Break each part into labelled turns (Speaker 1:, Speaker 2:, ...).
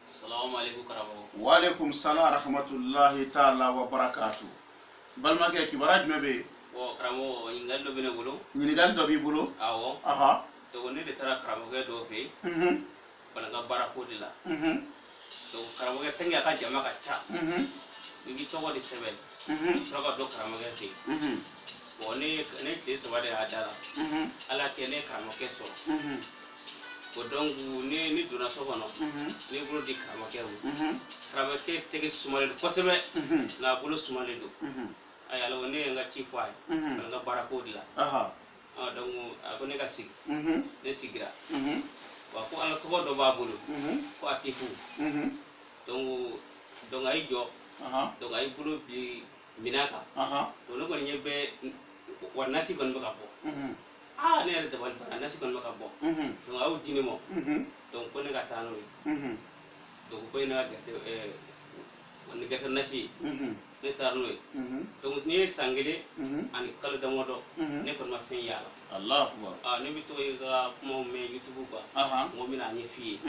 Speaker 1: Assalamu alaikum karamo.
Speaker 2: Wa alaikum salam rahmatullahi ta'ala wa barakatuh. Balmake kibaraj mebe.
Speaker 1: Wo karamo nyingal do bene bulu.
Speaker 2: Nyingal do bi bulu.
Speaker 1: Awo.
Speaker 2: Aha.
Speaker 1: To woni de tara karamo ge do fe. Bala ga barako dila. To karamo ge tenga ka jama ka cha. Ngi to wadi sebel. To ga do karamo ge te. Woni ne te so wadi adala. Ala ke ne karamo ke so. Ko dongu ni duna so kono. Ni bulu di karamo ke wu. Karamo ke tege sumale ko sebe. Na bulu sumale do. Ay ala woni nga ci fay nga barako dila
Speaker 2: Aha.
Speaker 1: donc ako ne ka sig ne sigira wa ko ala to do babulu ko atifu donc ay jo donc ay bulu bi minaka to no ko nyebe wa nasi ban baka bo ne re de ban nasi ban baka bo donc aw dini mo donc ko ne ka tanu donc ko ina gerte woni gerte nasi ne tarno donc ni sangede ani kala damodo ne ko ma fen yala
Speaker 2: Allah akbar.
Speaker 1: ne bi to ga mo me youtube ba mo mina ni fi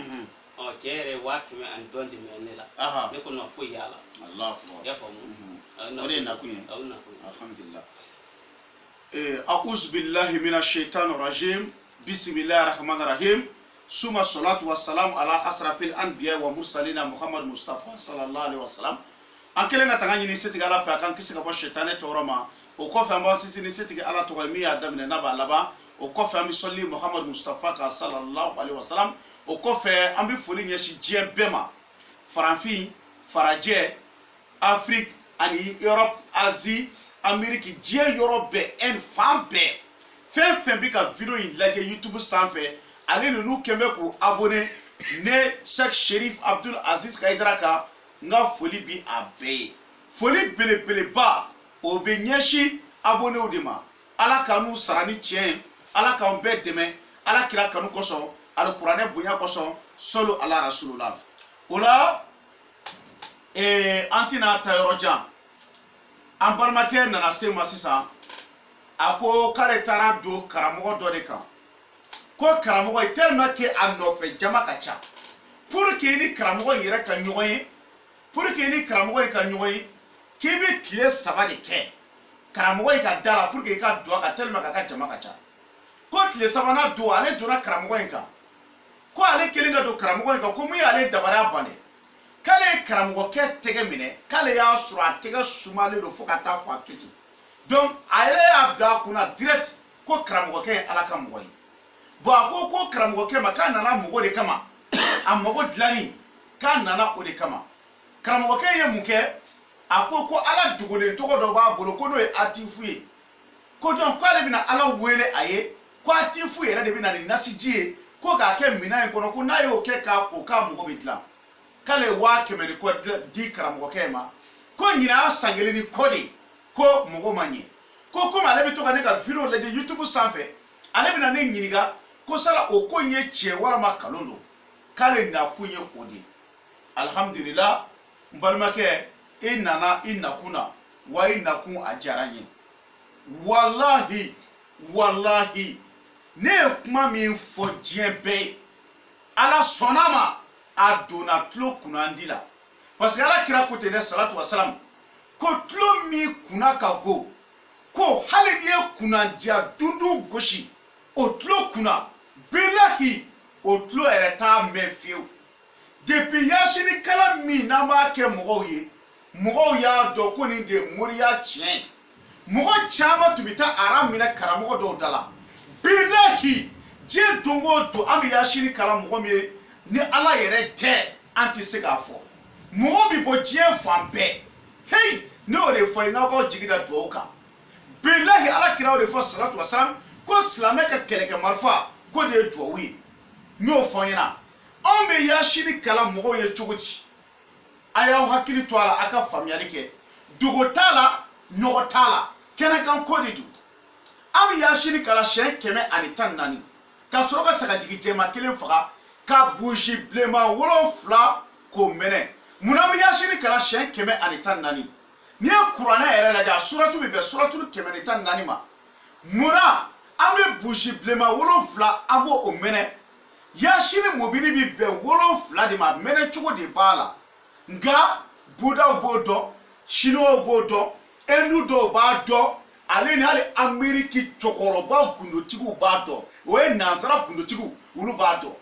Speaker 1: jere wakime an donde me nela ne ko no fo yala
Speaker 2: Allah akbar.
Speaker 1: ya famu
Speaker 2: Ore na kuye.
Speaker 1: awna
Speaker 2: Alhamdulillah. A'udhu billahi minash shaitanir rajim. Bismillahir rahmanir rahim. Suma salatu wassalam ala asrafil anbiya wa mursalina Muhammad Mustafa sallallahu alaihi wasallam. Ankele nga tanga nyini setiga ala fa kan kisi ka bo shetane toroma o ko fa mba sisi ni setiga ala to mi adamne na ba laba o ko fa mi solli Muhammad Mustafa ka sallallahu alaihi wasallam o ko fa ambi foli nyeshi je bema faranfi faraje Afrique ani Europe Asie Amerique je Europe be en fam be fen bi ka video in like YouTube sanfé allez nous kembe ko abonner ne Cheikh Sherif Abdul Aziz Kaidraka nga foli bi abe foli bele ba o be nyeshi abonné o dema ala kanu sarani tien ala kan be deme ala kira kanu koso ala qur'ane bunya koso solo ala rasulullah ola antina tayoroja an balmake nana se masisa ako kare tara do karamo do de kan ko karamo tellement que an no fe jama ka cha pour que ni karamo yere kan nyoye pour que ni karamo ka nyoye kibi tie sabade ke karamo ka dala pour que ka do ka tellement ka jama ka cha ko tie sabana do ale do na karamo ka ko ale kelinga do karamo ka ko mu ale dabara bane kale karamo ke tege mine kale ya sura tege sumale do fokata fa tuti donc ale abda kuna direct ko karamo ke ala ka moyi bo ko karamo ke makana na mugo de kama amogo dlani kana na o de kama karamo ke ye muke ko ala dugole to do ba bolo ko no e atifuye ko don ko ale bina ala wele aye ko atifuye re de bina ni nasijie ko ga ke mina ko no ko na yo ke ka ko ka mugo bitla kale wa kemeni ko di karamo ke ma ko nyina sangele ni kodi ko mugo manye ko kuma ale bito ka ne ka video le YouTube sanfé ale bina ne nyiniga ko sala o ko nye che wala makalondo kale na kunye kodi alhamdulillah mbalmake inna kuna wa inna kun ajaranye wallahi ne kuma mi fo jembe ala sonama adona tlo kuna ndila parce que ala kira ko tene salatu wassalam ko tlo mi kuna ka go ko hale ye kuna dia dundu goshi o tlo kuna billahi o tlo ereta mefiu depuis yashini kala mi na ma ke mogo ya do ko ni de moriya chien mogo chama tubita aram mina karamo do dala billahi je dongo do am yashini kala mogo mi ni ala yere te anti se ka fo mogo bi bo je fambe hey no le fo ina ko jigida do ka billahi ala kira o de fo salatu wasalam ko islame ka keleke marfa ko de do wi no fo yana on be yashini kala mogo ye chogoti aya hakili to ala aka famiyali ke dugo tala nyogo tala kena kan kodi du am yashini kala shen keme ani tan nani ka soro ka saka jigi jema kelen faga ka buji blema wolo fla ko mene munam yashini kala shen keme ani tan nani ni qur'ana era la ja suratu be suratu keme ani tan nani ma muna am be buji blema wolo fla abo o mene yashini mobili bi be wolonfila de ma mene cogo de b'a la nga budaw b'o dɔn chinois b'o dɔn hindu dɔw b'a dɔn ale ni hali ameriki cɛkɔrɔba gundotigiw b'a dɔn o ye nansara gundotigiw olu b'a dɔn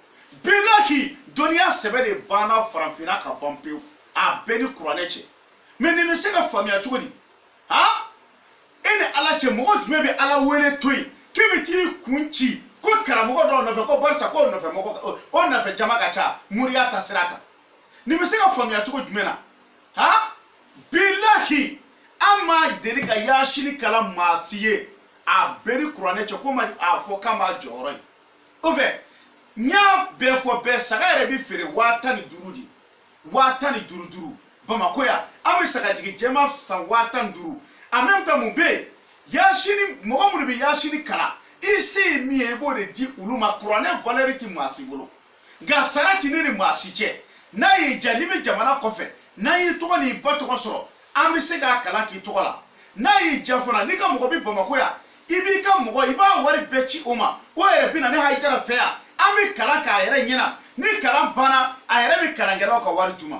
Speaker 2: bilahi dɔnniya sɛbɛ de banna farafinna ka ban pewu a bɛɛ ni kuranɛ cɛ mɛ nin bɛ se ka faamuya cogo di ha e ni ala cɛ mɔgɔ jumɛn bɛ ala wele to yen k'e bɛ t'i kun ci ko karamɔgɔ dɔw nɔfɛ ko barisa ko o nɔfɛ jama ka ca moriya ta sira kan nin bɛ se ka faamuya cogo jumɛn na ha bilahi an ma deli ka yasini kala maa si ye a bɛɛ ni kuranɛ cɛ ko ma a fɔ k'a ma jɔyɔrɔ ye o fɛ n y'a bɛɛ fɔ bɛɛ saga yɛrɛ bɛ feere 15,000 di 15,000 Bamako yan an bɛ sagajigi jɛma san 15,000 en même temps mun bɛ yen yasini mɔgɔ minnu bɛ yasini kala i se ye min ye i b'o de di olu ma kuranɛ valeur ti maa si bolo nka sara ti ne ni maa si cɛ n'a y'i diya n'i bɛ jamana kɔfɛ n'a y'i tɔgɔ n'i ba tɔgɔ sɔrɔ an bɛ se k'a kalan k'i tɔgɔ la n'a y'i diya fana n'i ka mɔgɔ bɛ Bamako yan i b'i ka mɔgɔ i b'a wari bɛɛ ci o ma o yɛrɛ bɛ na ne Hayidara fɛ yan an bɛ kalan k'a yɛrɛ ɲɛna ni kalan banna a yɛrɛ bɛ kalankɛlaw ka wari d'u ma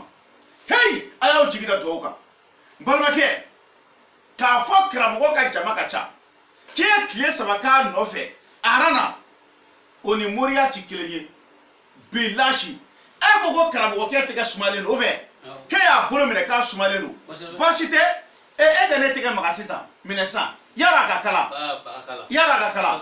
Speaker 2: hey a y'aw jigi da duwawu kan n balimakɛ k'a fɔ karamɔgɔ ka jama ka ca k'i ye tile 3 k'a nɔfɛ arana o ni moriya ti kelen ye bilahi e ko karamɔgɔkɛ tɛgɛ sumalen don o fɛ k'e y'a bolo minɛ k'a sumalen don baasi tɛ e ka ne tɛgɛ maga sisan minɛ san yala a ka kala yala a ka kala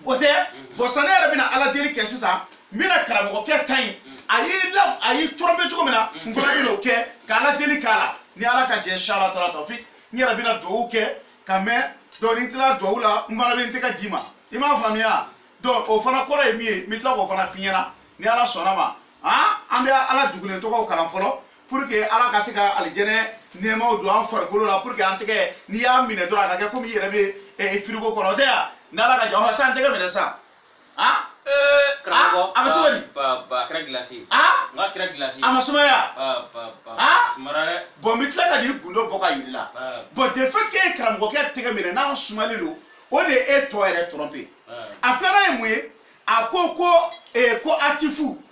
Speaker 2: o tɛ bɔn san ne yɛrɛ bɛna ala deli kɛ sisan n bɛna karamɔgɔkɛ ta in a y'i tɔrɔmpe cogo min na n fana bɛna o kɛ ka ala deli k'a la ni ala ka jɛ inshallah taala tawfik n yɛrɛ bɛna duwawu kɛ ka mɛn donc ni n tilala duwawu la n fana bɛ n tɛgɛ d'i ma i m'a faamuya donc o fana kɔrɔ ye min ye n bɛ tila k'o fana f'i ɲɛna ni ala sɔnna ma an bɛ ala dugulen tɔgɔw kalan fɔlɔ pour que ala ka se ka alijɛnɛ nɛɛmaw don an farikolo la pour que an tɛgɛ n'i y'a minɛ dɔrɔn a ka kɛ komi i yɛrɛ bɛ frigo kɔnɔ o tɛ yan ni ala ka jɛ ɔ sisan n tɛgɛ minɛ sisan
Speaker 1: karamɔgɔ
Speaker 2: a bɛ cogo di
Speaker 1: a kɛra glace n ka kɛra glace
Speaker 2: a ma sumaya
Speaker 1: sumara dɛ
Speaker 2: bon n bɛ tila ka n'i gundo bɔ ka yir'i la bon de fait que e ye karamɔgɔkɛ tɛgɛ minɛ n'a sumalen don o de ye e tɔ yɛrɛ tromper a filanan ye mun ye a ko atifu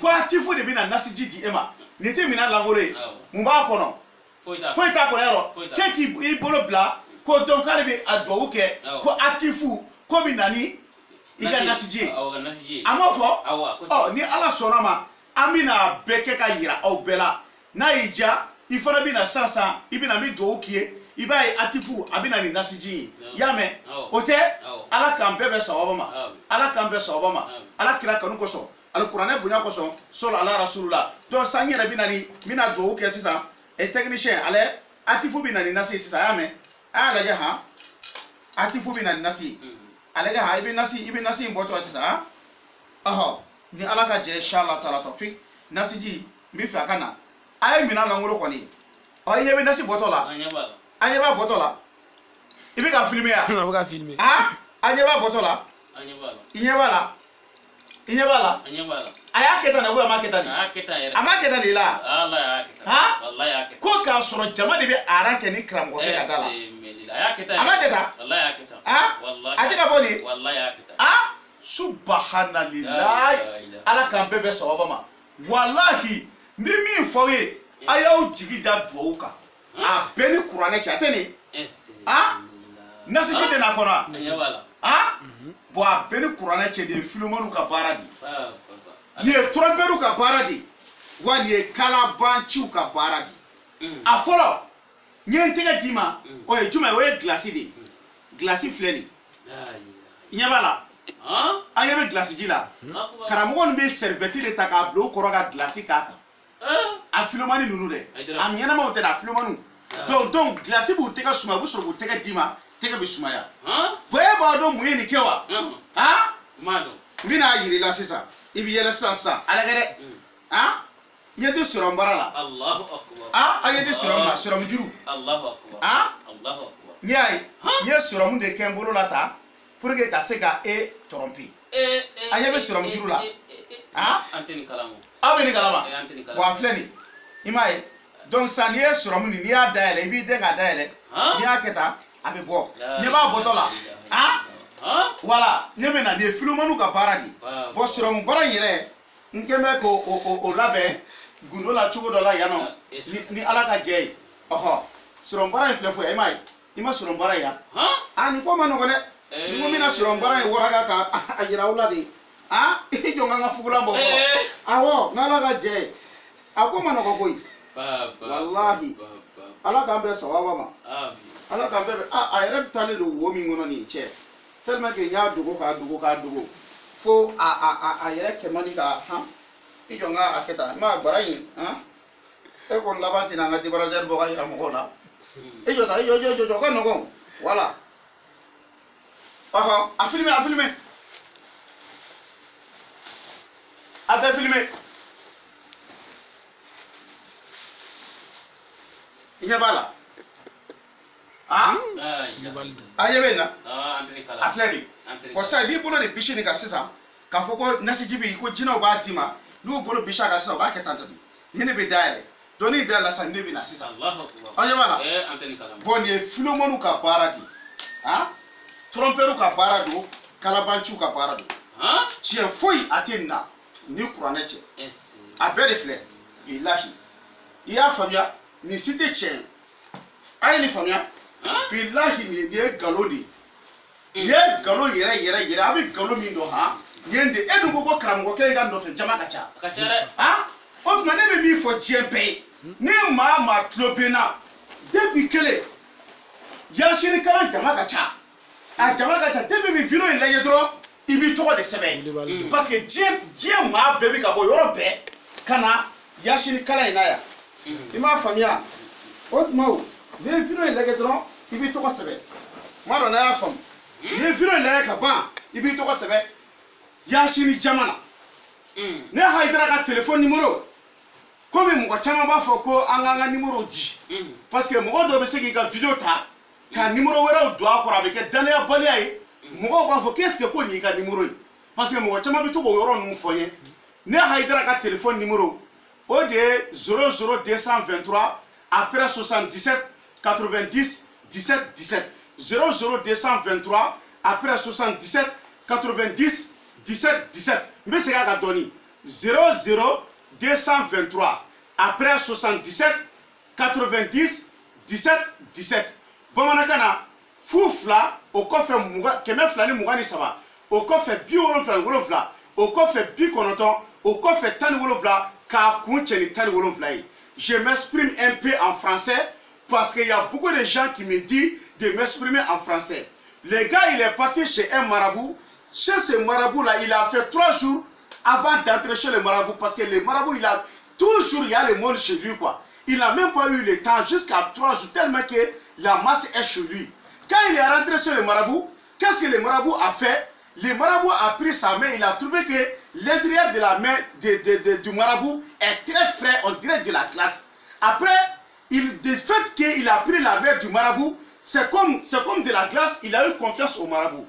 Speaker 2: ko atifu de bɛna nasiji di e ma nin tɛ minɛn langolo ye mun b'a kɔnɔ foyi t'a kɔnɔ yɔrɔ k'e k'i bolo bila ko donc k'ale bɛ a duwawu kɛ ko atifu ko bɛ na ni i ka nasiji ye a m'o fɔ ɔ ni ala sɔnna ma an bɛna bɛɛ kɛ ka yira aw bɛɛ la n'a y'i diya i fana bɛna sisan i bɛna n bɛ duwawu k'i ye i b'a ye atifu a bɛna nin nasiji ye i y'a mɛn o tɛ ala k'an bɛɛ bɛ sawaba ma ala k'an bɛɛ sawaba ma ala kira kanu kosɔn alikuranɛ bonya kosɔn sɔlɔ ala rasulula donc san yɛrɛ bɛna nin n bɛna duwawu kɛ sisan technicien ale atifu bɛna nin nasi sisan a y'a mɛn a y'a lajɛ han atifu bɛna nin nasi ale ka ha i bɛ nasi in bɔtɔ sisan ɔhɔ ni ala ka jɛ inshallah taala tawfik nasiji n bɛ fɛ a ka na a ye minɛn langolo kɔni ɔ i ɲɛ bɛ nasi bɔtɔ la a ɲɛ b'a bɔtɔ la i bɛ ka filmer yan a bɛ ka filmer a ɲɛ b'a bɔtɔ la i ɲɛ b'a la i ɲɛ b'a la a y'a kɛ tan de a m'a kɛ tan de a m'a kɛ tan de la ko k'a sɔrɔ jama de bɛ aran kɛ ni karamɔgɔkɛ ka da la a m'a kɛ tan a tɛ ka bɔ nin subahánàlélàyí ala k'an bɛɛ bɛ sawaba ma walahi n bɛ min fɔ aw ye a y'aw jigi da duwawu kan a bɛɛ ni kuranɛ cɛ a tɛ nin nasiji tɛ n'a kɔnɔ bon a bɛɛ ni kuranɛ cɛ nin ye filimaniw ka baara de nin ye trɔmpɛriw ka baara de wa nin ye kalabanciw ka baara de a fɔlɔ n ye n tɛgɛ d'i ma o ye jumɛn ye o ye gilasi de ye gilasi filɛ nin i ɲɛ b'a la an ɲɛ bɛ gilasi ji la karamɔgɔ nin bɛ sɛrivɛti de ta k'a bila o kɔrɔ ka gilasi k'a kan a filimani ninnu dɛ a ɲɛnamaw tɛ dɛ a filimaniw donc gilasi b'u tɛgɛ sumaya u bɛ sɔrɔ k'u tɛgɛ d'i ma tɛgɛ bɛ sumaya bon e b'a dɔn mun ye nin kɛ wa n bɛna yir'i la sisan i bɛ yɛlɛ sisan a lajɛ dɛ i ɲɛ tɛ sɔrɔmu baara la a ɲɛ tɛ sɔrɔmu la sɔrɔmu juru n'i y'a ye n ye sɔrɔmu de kɛ n bolo la tan pour que ka se ka e tromper a ɲɛ bɛ sɔrɔmu juru la aw bɛ nin kalama bon a filɛ nin i m'a ye donc sisan n'i ye sɔrɔmu nin n'i y'a dayɛlɛ i b'i den k'a dayɛlɛ n'i y'a kɛ tan a bɛ bɔ ɲɛ b'a bɔtɔ la voilà ɲɛ bɛ na nin ye filimaniw ka baara de bon sɔrɔmu baara in yɛrɛ nkeme ko o labɛn gundo la cogo dɔ la yan nɔ ni ala ka jɛ ye ɔhɔ sɔrɔnbara in filɛ fɔ i m'a ye i ma sɔrɔnbara yan nin ko ma nɔgɔ dɛ ni ko mina sɔrɔnbara in waraka ka a yira aw la de i jɔ n ka fugulan bɔ fɔlɔ awɔ n'ala ka jɛ ye a ko ma nɔgɔ koyi walahi ala k'an bɛɛ sɔgɔma ma ala k'an bɛɛ a yɛrɛ bɛ taalen don wo min kɔnɔ nin cɛ tellement que n y'a dogo k'a dogo fo a yɛrɛ kɛ man di ka han i jɔ n ka a kɛ tan i m'a bara in e kɔni laban tɛna an ka débarrasseur bɔ ka yira mɔgɔw la i jɔ tan i jɔ ka nɔgɔn voilà ɔhɔ a filmé a bɛɛ filmé i ɲɛ b'a la a ɲɛ bɛ na a filɛ nin bon sisan n'i bolo de bisi nin kan sisan k'a fɔ ko nasiji bɛ yen ko jinɛw b'a d'i ma n'u bolo bisi a kan sisan u b'a kɛ tan tɔ de ni ne bɛ dayɛlɛ donc ni dayɛlɛ sisan ne bɛ na sisan aw ɲɛ b'a la bon nin ye philomène ka baara de ye trompeur ka baara don kalabanciw ka baara don tiɲɛ foyi a tɛ nin na ni kuranɛ cɛ a bɛɛ de filɛ bilahi i y'a faamuya nin si tɛ tiɲɛ ye a ye nin faamuya bilahi nin ye nkalon de ye nin ye nkalon yɛrɛ a bɛ nkalon min dɔn nin ye nin de e dun ko karamɔgɔkɛ in ka nɔfɛ jama ka ca o tuma ne bɛ min fɔ diɲɛ bɛɛ ye ni maa tulo bɛ n na depuis kelen yansinikalan jama ka ca a jama ka ca depuis bi video in lajɛ dɔrɔn i b'i tɔgɔ de sɛbɛn parce que diɲɛ maa bɛɛ bɛ ka bɔ yɔrɔ bɛɛ ka na yansinikalan in na yan i m'a faamuya o tuma o n'i ye video in lajɛ dɔrɔn i b'i tɔgɔ sɛbɛn tuma dɔ n'a y'a faamu n'i ye video in lajɛ ka ban i b'i tɔgɔ sɛbɛn yansini jama na ne Hayidara ka téléphone numéro komi mɔgɔ caman b'a fɔ ko an k'an ka numéro di parce que mɔgɔ dɔ bɛ se k'i ka video ta ka numéro wɛrɛw don a kɔrɔ a bɛ kɛ danayabaliya ye mɔgɔw b'a fɔ qu'est-ce que ko nin y'i ka numéro ye parce que mɔgɔ caman bɛ to k'o yɔrɔ ninnu fɔ n ye ne Hayidara ka téléphone numéro o de ye 00223 après 77 90 17 17 00223 après 77 90 17 17 n bɛ segin a kan dɔɔni 00223 après 77 90 17 17 bamanankan na fu fila o kɔfɛ 223 o kɔfɛ 77 o kɔfɛ 90 o kɔfɛ 17 k'a kun cɛ ni 17 ye. Je m'exprime un peu en français parce qu'il y a beaucoup de gens qui me disent de m'exprimer en français. Le gars, il est parti chez un marabout. Chez ce marabout-là, il a fait 3 jours avant d'entrer chez le marabout parce que le marabout, il y a le monde chez lui, quoi. Il n'a même pas eu le temps jusqu'à 3 jours tellement que la masse est chez lui. Quand il est rentré chez le marabout, qu'est-ce que le marabout a fait? Le marabout a pris sa main, il a trouvé que l'intérieur de la main du marabout est très frais, on dirait de la glace. Après, du fait qu'il a pris la main du marabout, c'est comme de la glace, il a eu confiance au marabout.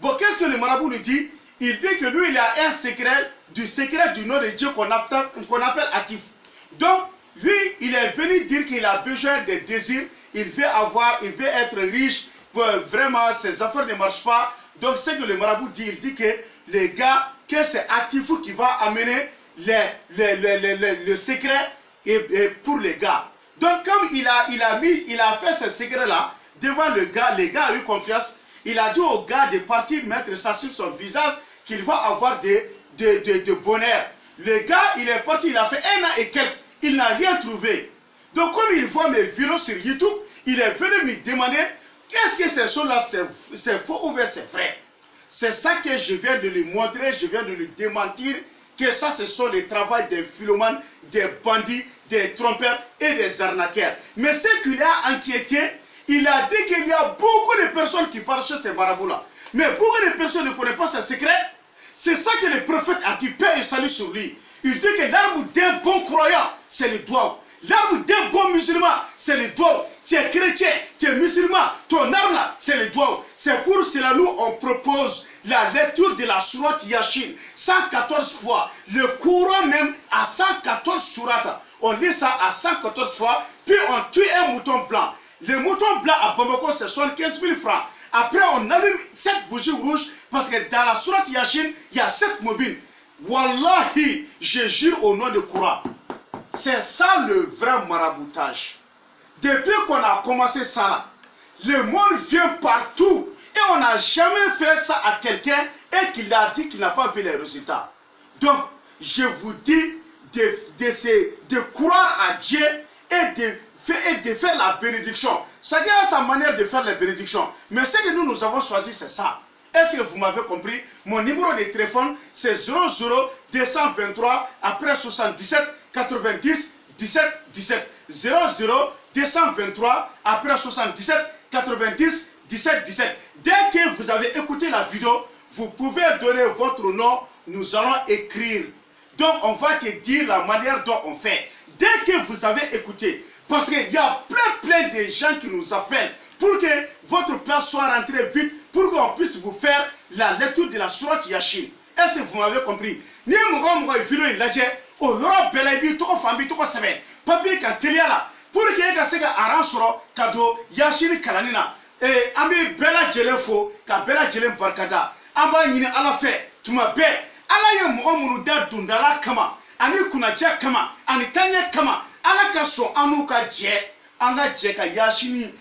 Speaker 2: Bon, qu'est-ce que le marabout lui dit? Il dit que lui, il a un secret du nom de Dieu qu'on appelle Atif. Donc, lui, il est venu dire qu'il a besoin de désirs, il veut être riche, vraiment, ses affaires ne marchent pas. Donc, ce que le marabout dit, il dit que les gars, que c'est Atifou qui va amener le secret pour les gars. Donc, comme il a fait ce secret-là devant le gars a eu confiance. Il a dit au gars de partir mettre ça sur son visage qu'il va avoir de bonheur. Le gars, il est parti, il a fait 1 an et quelques. Il n'a rien trouvé. Donc, comme il voit mes vidéos sur YouTube, il est venu me demander est-ce que ces choses-là, c'est faux ou bien c'est vrai? C'est ça que je viens de lui montrer, je viens de lui démentir que ça, ce sont les travaux des philomanes, des bandits, des trompeurs et des arnaqueurs. Mais ce qu'il a inquiété, il a dit qu'il y a beaucoup de personnes qui parlent chez ces marabouts-là. Mais beaucoup de personnes ne connaissent pas ce secret. C'est ça que le prophète a dit, paix et salut sur lui. Il dit que l'arme d'un bon croyant, c'est le doigt. L'arme d'un bon musulman, c'est le doigt. Tu es chrétien, tu es musulman, ton arme là, c'est le doigt. C'est pour cela nous on propose la lecture de la sourate Yasin 114 fois. Le Coran même à 114 sourates. On lit ça à 114 fois, puis on tue un mouton blanc. Le mouton blanc à Bamako, c'est 75 000 francs. Après, on allume 7 bougies rouges parce que dans la sourate Yasin, il y a 7 mobiles. Wallahi, je jure au nom de Coran. C'est ça le vrai maraboutage. Depuis qu'on a commencé ça là, le monde vient partout et on n'a jamais fait ça à quelqu'un et qu'il a dit qu'il n'a pas vu les résultats. Donc, je vous dis de croire à Dieu et de faire la bénédiction. Chacun a sa manière de faire la bénédiction. Mais ce que nous avons choisi, c'est ça. Est-ce que vous m'avez compris? Mon numéro de téléphone, c'est 00 223 après 77 90 17 17. 00 223 après 77 90 17 17. Dès que vous avez écouté la vidéo, vous pouvez donner votre nom, nous allons écrire. Donc on va te dire la manière dont on fait. Dès que vous avez écouté, parce qu'il y a plein de gens qui nous appellent pour que votre place soit rentrée vite, pour qu'on puisse vous faire la lecture de la sourate Yasin. Est-ce que vous m'avez compris? Ni mon vidéo il a dit, au yoro belabi toko fambi toko semaine, papier quand teliala, pour que y ait un soro cadeau Yasin kalanina. Et ami bela jelefo, ka bela jelem barkada, amba yini ala fe, tuma be, ala ye mounou da dundala kama, ani kunaja kama, ani tanya kama, ala ka so anu ka je, anga je ka Yasin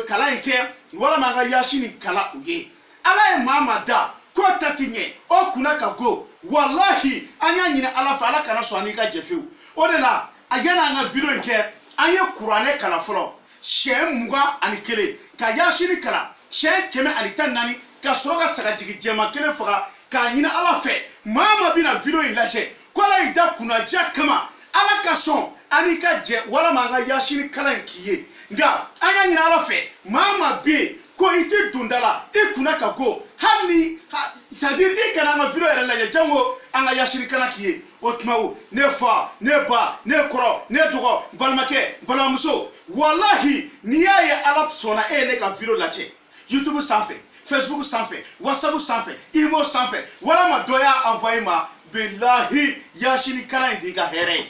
Speaker 2: kala inke, wala manga Yasin kala uye. Ala ye mama da, ko tatinye, o kuna ka go, wallahi, anya nyine ala fa ala kana so ani ka jefiu. Odela, ayana anga video inke, anye kurane kala folo. Shen muga ani kele ka Yasin kala shen keme ani tan nani ka soroga saga jigi jema kele faga ka nyina ala fe mama bina video ilaje kola ida kuna ja kama ala ka son ani ka je wala manga Yasin kala nkiye nga anya nyina ala fe mama be ko ite dundala e kuna ka go hali c'est-à-dire i kana nga video era laje jango anga Yasin kala kiye otmawo ne fa ne ba ne koro ne dogo balmake balamuso wallahi niya ye ala sona ne ka video lache YouTube sanfɛ Facebook sanfɛ WhatsApp sanfɛ Imo sanfɛ wala ma doya envoyer ma billahi Yasin kala indiga here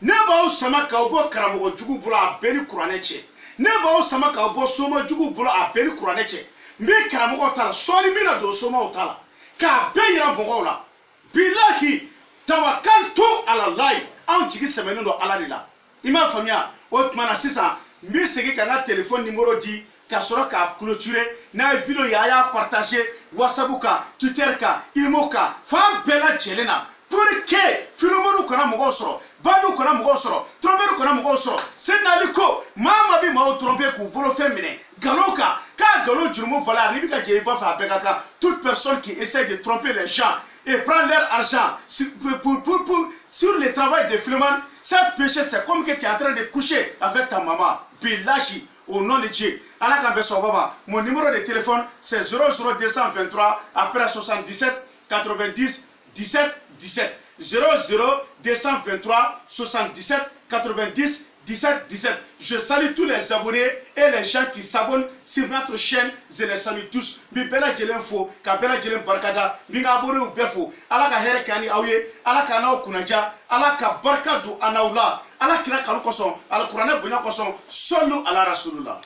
Speaker 2: ne ba o sama ka obo karamogo jugu bolo a beni kuranɛ cɛ ne ba o sama ka obo soma jugu bolo a beni kuranɛ cɛ mbe karamogo tala soni mina do soma o tala ka be yira mɔgɔw la billahi tawakkaltu ala Allah an jigi sɛmɛnen do ala de la i m'a faamuya o tuma na sisan n bɛ segin ka n ka téléphone numéro di ka sɔrɔ k'a clôturer n'a ye vidéo ye a y'a partager WhatsApp kan Twitter kan Imo kan fan bɛɛ lajɛlen na pour que philomène kana mɔgɔw sɔrɔ badu kana mɔgɔw sɔrɔ trompeur kana mɔgɔw sɔrɔ Seydina ko maa ma bɛ maaw tromper k'u bolo fɛn minɛ galon kan k'a galon jurumu valeur n'i bɛ ka jɛ i b'a fɛ a bɛɛ ka kan toute personne qui essaie de tromper les gens et prendre leur argent sur le travail de Philomène. Cette péché, c'est comme que tu es en train de coucher avec ta maman. Billahi, au nom de Dieu. Mon numéro de téléphone, c'est 00223 après 77 90 17 17. 00223 77 90 17 17. Je salue tous les abonnés et les gens qui s'abonnent sur notre chaîne. Je les salue tous. Bibela Jelen Fo, Kabela Jelen Barkada, Binga abonné ou Befo, Alaka Here Kani Aouye, Alaka Nao Kunaja, Alaka Barkadu Anaula, Alaka Kalukoson, Alakurane Bunyakoson, Solo Ala Rasulullah.